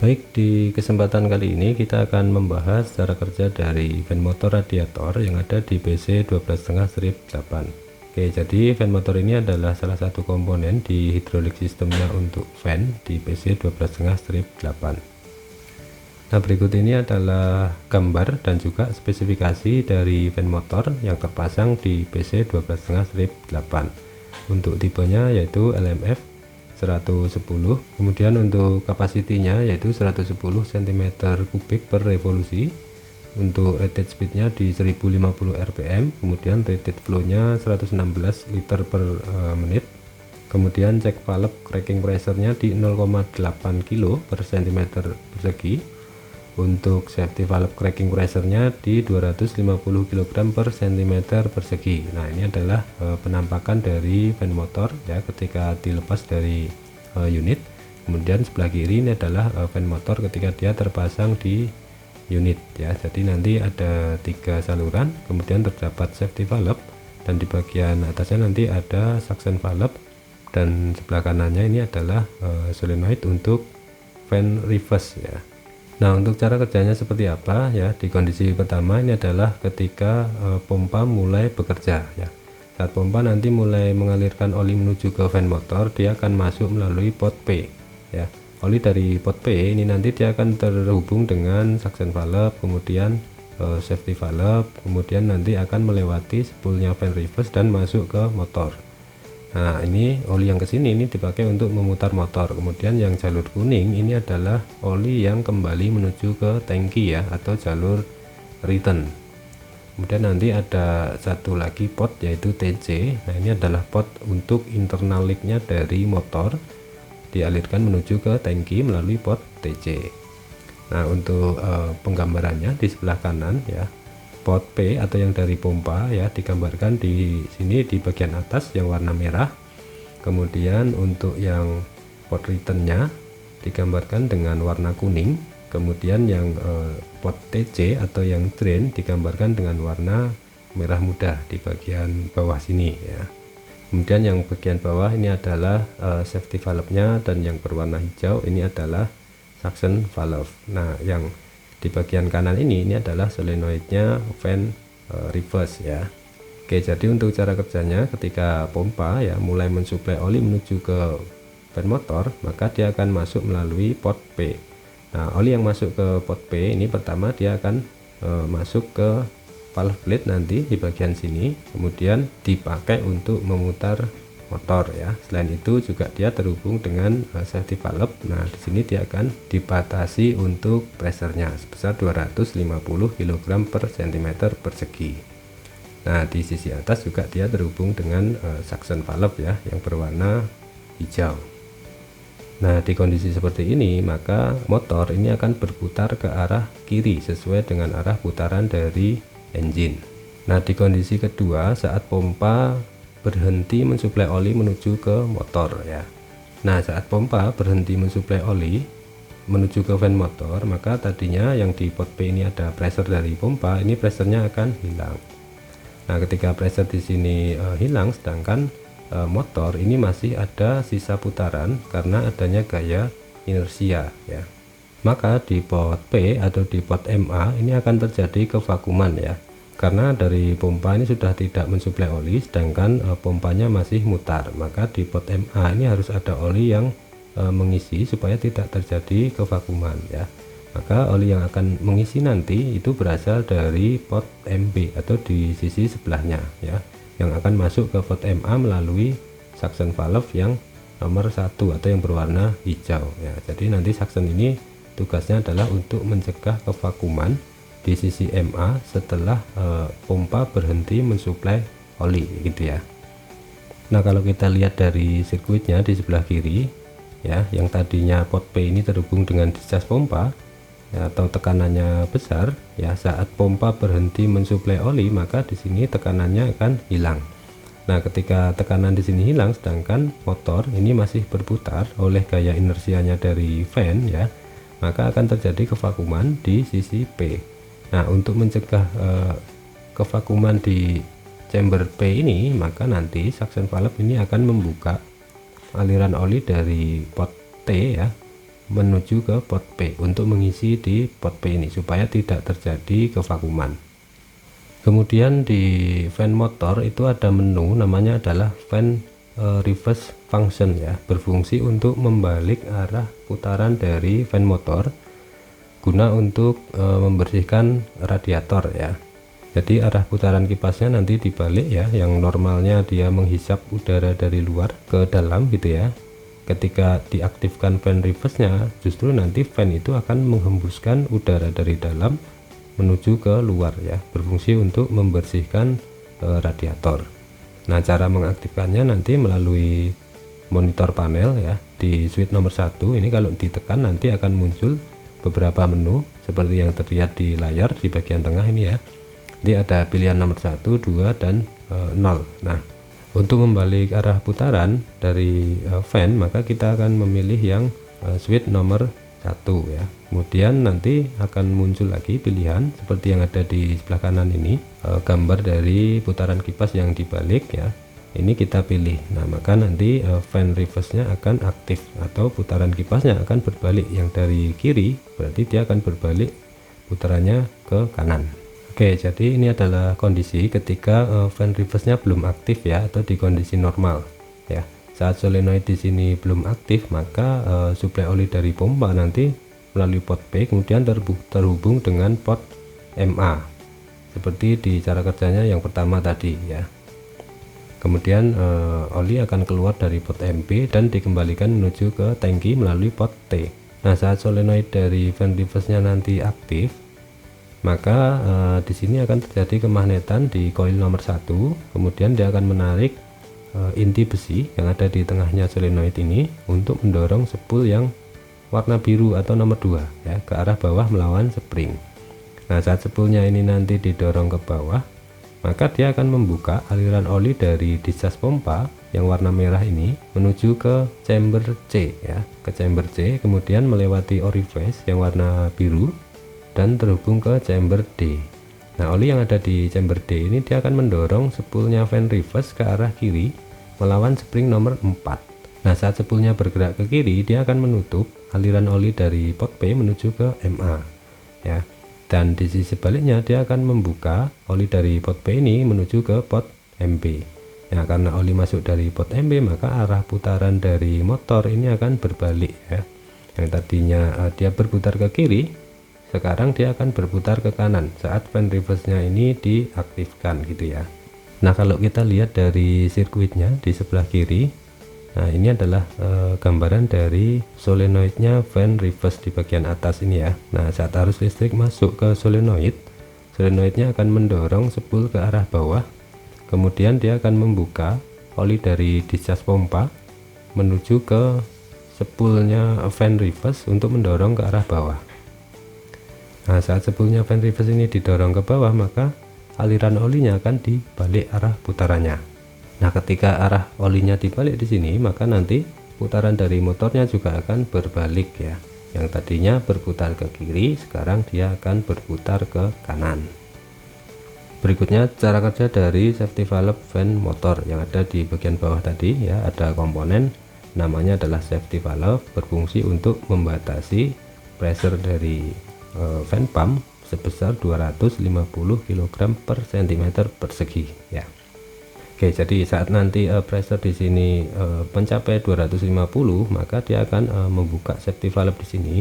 Baik, di kesempatan kali ini kita akan membahas cara kerja dari fan motor radiator yang ada di PC 12,5/8. Oke, jadi fan motor ini adalah salah satu komponen di hidrolik sistemnya untuk fan di PC 12,5/8. Nah, berikut ini adalah gambar dan juga spesifikasi dari fan motor yang terpasang di PC 12,5/8. Untuk tipenya yaitu LMF 110, kemudian untuk kapasitinya yaitu 110 cm3 per revolusi, untuk rated speednya di 1050 rpm, kemudian rated flownya 116 liter per menit, kemudian cek valve cracking pressure-nya di 0,8 kg per cm persegi, untuk safety valve cracking pressure-nya di 250 kg per cm persegi. Nah, ini adalah penampakan dari fan motor ya ketika dilepas dari unit. Kemudian sebelah kiri ini adalah fan motor ketika dia terpasang di unit ya. Jadi nanti ada 3 saluran, kemudian terdapat safety valve, dan di bagian atasnya nanti ada suction valve, dan sebelah kanannya ini adalah solenoid untuk fan reverse ya. Nah, untuk cara kerjanya seperti apa ya? Di kondisi pertama ini adalah ketika pompa mulai bekerja ya. Saat pompa nanti mulai mengalirkan oli menuju ke fan motor, dia akan masuk melalui pot P ya. Oli dari pot P ini nanti dia akan terhubung dengan suction valve, kemudian safety valve, kemudian nanti akan melewati spoolnya fan reverse dan masuk ke motor. Nah, ini oli yang kesini ini dipakai untuk memutar motor. Kemudian yang jalur kuning ini adalah oli yang kembali menuju ke tangki ya, atau jalur return. Kemudian nanti ada satu lagi pot yaitu TC. Nah, ini adalah pot untuk internal leak-nya dari motor, dialirkan menuju ke tangki melalui pot TC. Nah, untuk penggambarannya di sebelah kanan ya, pot P atau yang dari pompa ya digambarkan di sini di bagian atas yang warna merah. Kemudian untuk yang pot returnnya digambarkan dengan warna kuning. Kemudian yang pot TC atau yang drain digambarkan dengan warna merah muda di bagian bawah sini ya. Kemudian yang bagian bawah ini adalah safety valve-nya, dan yang berwarna hijau ini adalah suction valve. Nah, yang di bagian kanan ini adalah solenoidnya fan reverse ya. Oke, jadi untuk cara kerjanya ketika pompa ya mulai mensuplai oli menuju ke fan motor, maka dia akan masuk melalui pot P. Nah, oli yang masuk ke pot P ini pertama dia akan masuk ke valve plate nanti di bagian sini, kemudian dipakai untuk memutar motor ya. Selain itu juga dia terhubung dengan safety valve. Nah, di sini dia akan dibatasi untuk pressure-nya sebesar 250 kg per cm persegi. Nah, di sisi atas juga dia terhubung dengan suction valve ya yang berwarna hijau. Nah, di kondisi seperti ini maka motor ini akan berputar ke arah kiri sesuai dengan arah putaran dari engine. Nah, di kondisi kedua saat pompa berhenti mensuplai oli menuju ke motor ya. Nah, saat pompa berhenti mensuplai oli menuju ke fan motor, maka tadinya yang di pot P ini ada pressure dari pompa, ini pressure-nya akan hilang. Nah, ketika pressure di sini hilang, sedangkan motor ini masih ada sisa putaran karena adanya gaya inersia ya. Maka di pot P atau di pot MA ini akan terjadi kevakuman ya. Karena dari pompa ini sudah tidak mensuplai oli, sedangkan pompanya masih mutar, maka di pot MA ini harus ada oli yang mengisi supaya tidak terjadi kevakuman ya. Maka oli yang akan mengisi nanti itu berasal dari pot MB atau di sisi sebelahnya ya, yang akan masuk ke pot MA melalui suction valve yang nomor 1 atau yang berwarna hijau ya. Jadi nanti suction ini tugasnya adalah untuk mencegah kevakuman di sisi MA setelah pompa berhenti mensuplai oli gitu ya. Nah, kalau kita lihat dari sirkuitnya di sebelah kiri ya, yang tadinya pot P ini terhubung dengan discharge pompa ya, atau tekanannya besar ya, saat pompa berhenti mensuplai oli maka di sini tekanannya akan hilang. Nah, ketika tekanan di sini hilang sedangkan motor ini masih berputar oleh gaya inersianya dari fan ya, maka akan terjadi kevakuman di sisi P. Nah, untuk mencegah kevakuman di chamber P ini, maka nanti suction valve ini akan membuka aliran oli dari pot T ya menuju ke port P untuk mengisi di port P ini supaya tidak terjadi kevakuman. Kemudian di fan motor itu ada menu namanya adalah fan reverse function ya, berfungsi untuk membalik arah putaran dari fan motor guna untuk membersihkan radiator ya. Jadi arah putaran kipasnya nanti dibalik ya, yang normalnya dia menghisap udara dari luar ke dalam gitu ya. Ketika diaktifkan fan reverse-nya, justru nanti fan itu akan menghembuskan udara dari dalam menuju ke luar ya, berfungsi untuk membersihkan radiator. Nah, cara mengaktifkannya nanti melalui monitor panel ya. Di switch nomor 1 ini kalau ditekan nanti akan muncul beberapa menu seperti yang terlihat di layar di bagian tengah ini ya. Jadi ada pilihan nomor 1, 2 dan 0. Nah, untuk membalik arah putaran dari fan maka kita akan memilih yang switch nomor 1 ya. Kemudian nanti akan muncul lagi pilihan seperti yang ada di sebelah kanan ini, gambar dari putaran kipas yang dibalik ya. Ini kita pilih. Nah, maka nanti fan reverse-nya akan aktif atau putaran kipasnya akan berbalik. Yang dari kiri berarti dia akan berbalik putarannya ke kanan. Oke, jadi ini adalah kondisi ketika fan reverse-nya belum aktif ya, atau di kondisi normal ya. Saat solenoid di sini belum aktif, maka suplai oli dari pompa nanti melalui port P kemudian terhubung dengan port MA seperti di cara kerjanya yang pertama tadi ya. Kemudian oli akan keluar dari port MP dan dikembalikan menuju ke tangki melalui port T. Nah, saat solenoid dari fan reverse-nya nanti aktif, maka di sini akan terjadi kemagnetan di koil nomor 1. Kemudian dia akan menarik inti besi yang ada di tengahnya solenoid ini untuk mendorong spool yang warna biru atau nomor 2 ya ke arah bawah melawan spring. Nah, saat spoolnya ini nanti didorong ke bawah, maka dia akan membuka aliran oli dari discharge pompa yang warna merah ini menuju ke chamber C ya, ke chamber C, kemudian melewati orifice yang warna biru dan terhubung ke chamber D. Nah, oli yang ada di chamber D ini dia akan mendorong spoolnya fan reverse ke arah kiri melawan spring nomor 4. Nah, saat spoolnya bergerak ke kiri, dia akan menutup aliran oli dari port P menuju ke MA ya. Dan di sisi sebaliknya dia akan membuka oli dari port P ini menuju ke port MP. Ya, karena oli masuk dari port MP, maka arah putaran dari motor ini akan berbalik ya. Yang tadinya dia berputar ke kiri, sekarang dia akan berputar ke kanan saat fan reverse-nya ini diaktifkan gitu ya. Nah, kalau kita lihat dari sirkuitnya di sebelah kiri, nah ini adalah gambaran dari solenoidnya fan reverse di bagian atas ini ya. Nah, saat arus listrik masuk ke solenoid, solenoidnya akan mendorong spool ke arah bawah, kemudian dia akan membuka oli dari discharge pompa menuju ke spoolnya fan reverse untuk mendorong ke arah bawah. Nah, saat spoolnya fan reverse ini didorong ke bawah, maka aliran olinya akan dibalik arah putarannya. Nah, ketika arah olinya dibalik di sini, maka nanti putaran dari motornya juga akan berbalik ya. Yang tadinya berputar ke kiri, sekarang dia akan berputar ke kanan. Berikutnya cara kerja dari safety valve fan motor yang ada di bagian bawah tadi ya. Ada komponen namanya adalah safety valve, berfungsi untuk membatasi pressure dari fan pump sebesar 250 kg per cm persegi ya. Oke, jadi saat nanti pressure di sini mencapai 250, maka dia akan membuka safety valve di sini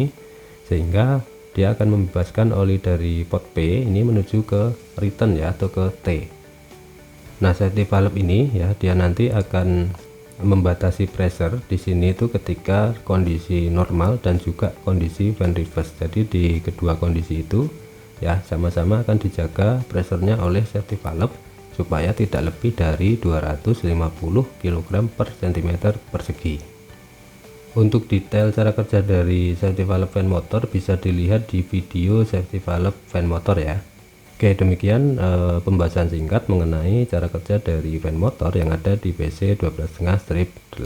sehingga dia akan membebaskan oli dari port P ini menuju ke return ya, atau ke T. Nah, safety valve ini ya, dia nanti akan membatasi pressure di sini itu ketika kondisi normal dan juga kondisi fan reverse. Jadi di kedua kondisi itu ya sama-sama akan dijaga pressernya oleh safety valve supaya tidak lebih dari 250 kg per cm persegi. Untuk detail cara kerja dari safety valve fan motor bisa dilihat di video safety valve fan motor ya. Oke, demikian pembahasan singkat mengenai cara kerja dari fan motor yang ada di PC 12,5/8.